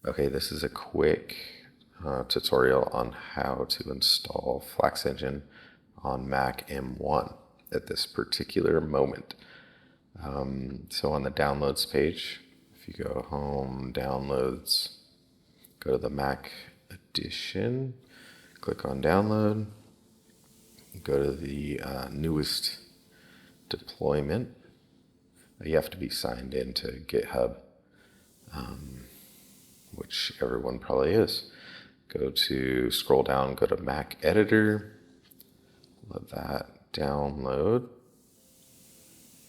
Okay, this is a quick tutorial on how to install Flax Engine on Mac M1 at this particular moment. So on the downloads page, if you go home, downloads, go to the Mac edition, click on download, go to the newest deployment. You have to be signed in to GitHub, which everyone probably is. Scroll down, go to Mac Editor, let that download,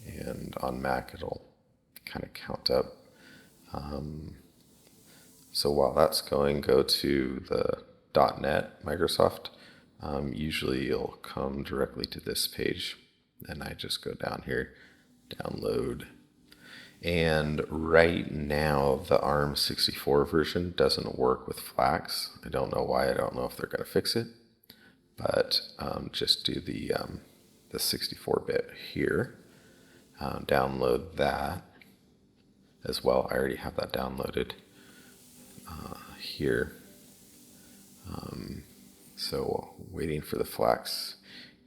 and on Mac it'll kind of count up. So while that's going, go to the .NET Microsoft. Usually you'll come directly to this page, and I just go down here, download. And right now, the ARM64 version doesn't work with Flax. I don't know why. I don't know if they're going to fix it. But just do the 64-bit here. Download that as well. I already have that downloaded here. So waiting for the Flax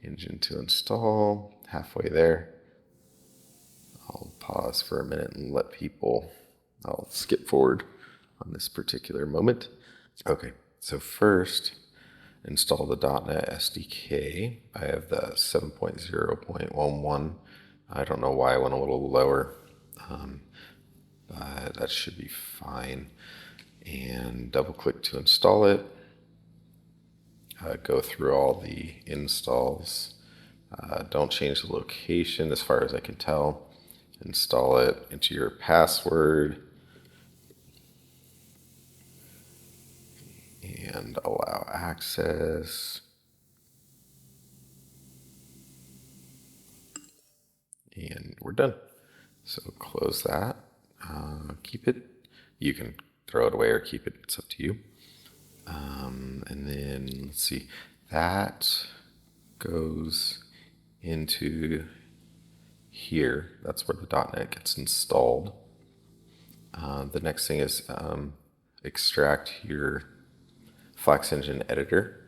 engine to install. Halfway there. I'll pause for a minute and I'll skip forward on this particular moment. Okay, so first, install the .NET SDK. I have the 7.0.11. I don't know why I went a little lower, but that should be fine. And double click to install it. Go through all the installs. Don't change the location as far as I can tell. Install it, enter your password, and allow access. And we're done. So close that, keep it. You can throw it away or keep it, it's up to you. And then let's see, that goes into here. That's where the .NET gets installed. The next thing is extract your Flax Engine editor.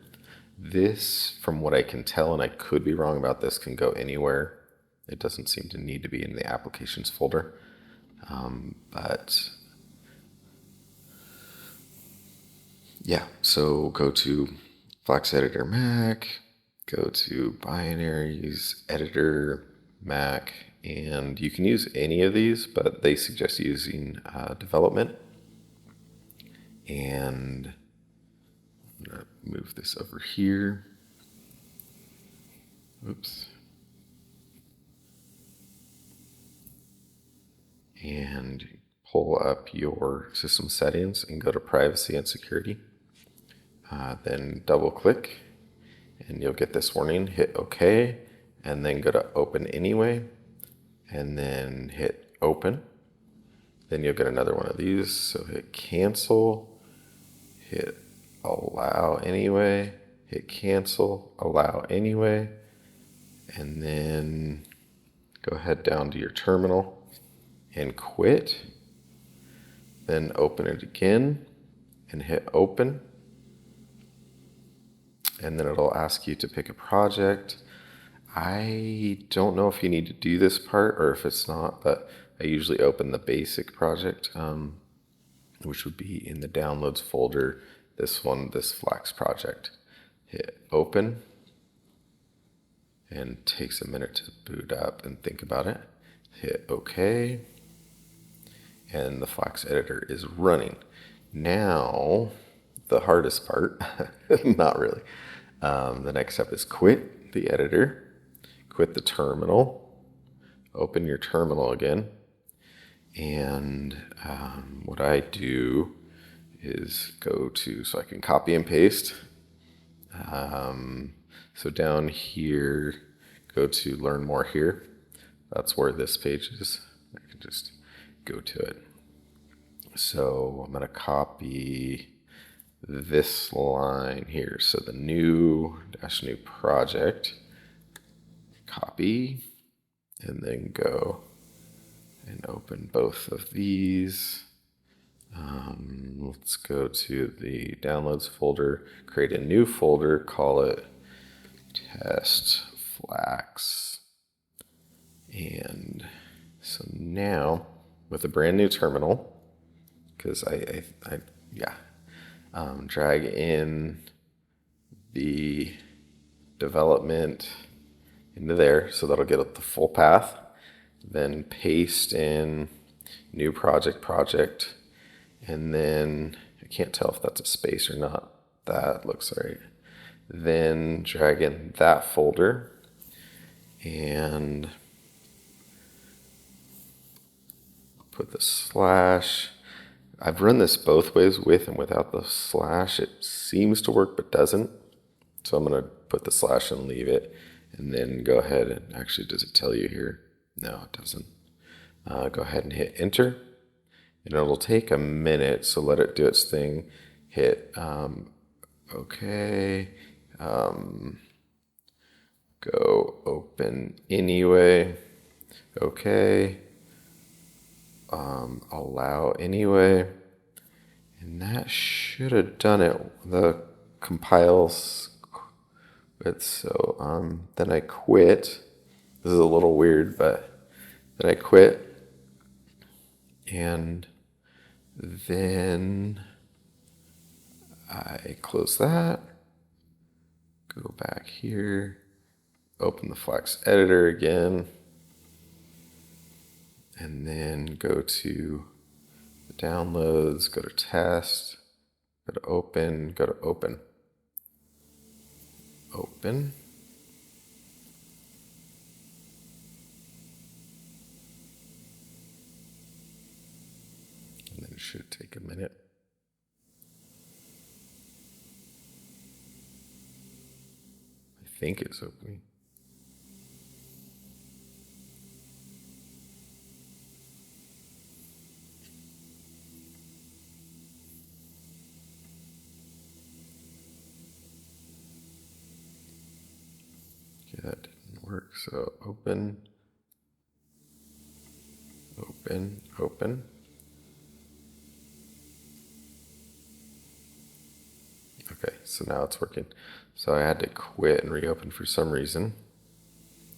This, from what I can tell, and I could be wrong about this, can go anywhere. It doesn't seem to need to be in the applications folder. But yeah, so go to Flax Editor Mac, go to Binaries, Editor, Mac, and you can use any of these, but they suggest using development. And I'm going to move this over here. Oops. And pull up your system settings and go to privacy and security. Then double click and you'll get this warning. Hit OK, and then go to open anyway, and then hit open. Then you'll get another one of these. So hit cancel, hit allow anyway, hit cancel, allow anyway, and then go ahead down to your terminal and quit. Then open it again and hit open. And then it'll ask you to pick a project. I don't know if you need to do this part or if it's not, but I usually open the basic project, which would be in the downloads folder. This Flax project. Hit open, and it takes a minute to boot up and think about it. Hit OK, and the Flax editor is running. Now, the hardest part, not really. The next step is quit the editor, quit the terminal, open your terminal again, and what I do is so I can copy and paste. So down here, go to learn more here. That's where this page is. I can just go to it. So I'm going to copy this line here. So the new project, copy, and then go and open both of these. Let's go to the downloads folder, create a new folder, call it test Flax. And so now with a brand new terminal, because drag in the development into there, so that'll get the full path. Then paste in new project, and then I can't tell if that's a space or not. That looks right. Then drag in that folder and put the slash. I've run this both ways, with and without the slash. It seems to work but doesn't. So I'm going to put the slash and leave it, and then go ahead and actually, does it tell you here? No, it doesn't. Go ahead and hit enter, and it'll take a minute, so let it do its thing. Hit OK. Go open anyway. OK. Allow anyway. And that should have done it. The compiles it. So then I quit. This is a little weird, but then I quit. And then I close that. Go back here. Open the Flax Editor again. And then go to the downloads, go to test, go to open, go to open. Open. And then it should take a minute. I think it's opening. That didn't work. So open, open, open. Okay, so now it's working. So I had to quit and reopen for some reason.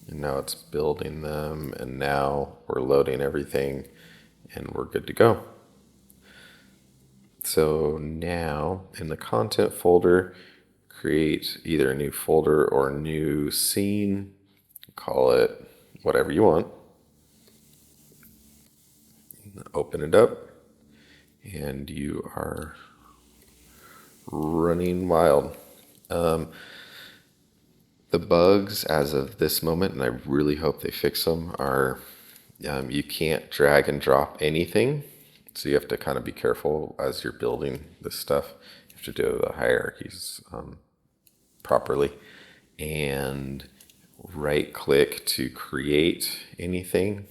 And now it's building them, and now we're loading everything, and we're good to go. So now in the content folder, create either a new folder or a new scene, call it whatever you want. Open it up, and you are running wild. The bugs as of this moment, and I really hope they fix them, are you can't drag and drop anything. So you have to kind of be careful as you're building this stuff. You have to do the hierarchies properly. And right click to create anything.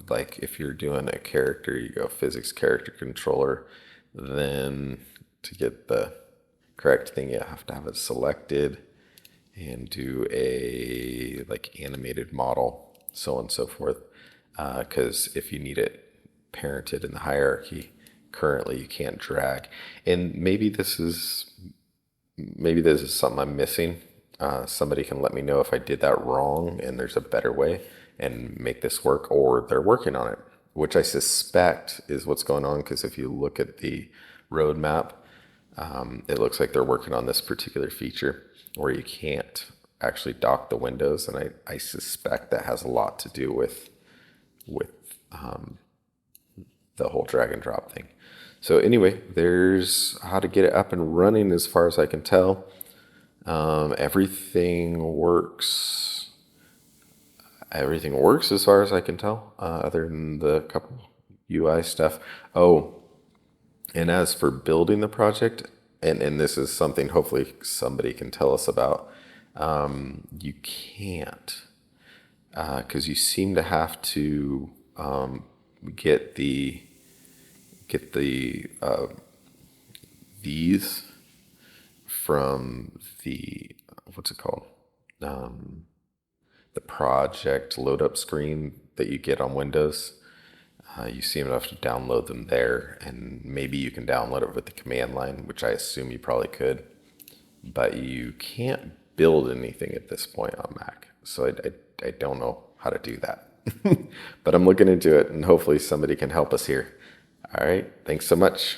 Like if you're doing a character, you go physics character controller. Then to get the correct thing, you have to have it selected and do a like animated model, so on and so forth. Because if you need it parented in the hierarchy, currently you can't drag. And maybe this is something I'm missing. Somebody can let me know if I did that wrong and there's a better way and make this work, or they're working on it, which I suspect is what's going on, because if you look at the roadmap, it looks like they're working on this particular feature where you can't actually dock the windows, and I suspect that has a lot to do with the whole drag and drop thing. So anyway, there's how to get it up and running as far as I can tell. Everything works. Everything works as far as I can tell, other than the couple UI stuff. Oh, and as for building the project, and this is something hopefully somebody can tell us about, you can't, because you seem to have to get the these from the, what's it called, the project load up screen that you get on Windows. You seem to have to download them there, and maybe you can download it with the command line, which I assume you probably could. But you can't build anything at this point on Mac. So I don't know how to do that. But I'm looking into it, and hopefully somebody can help us here. All right. Thanks so much.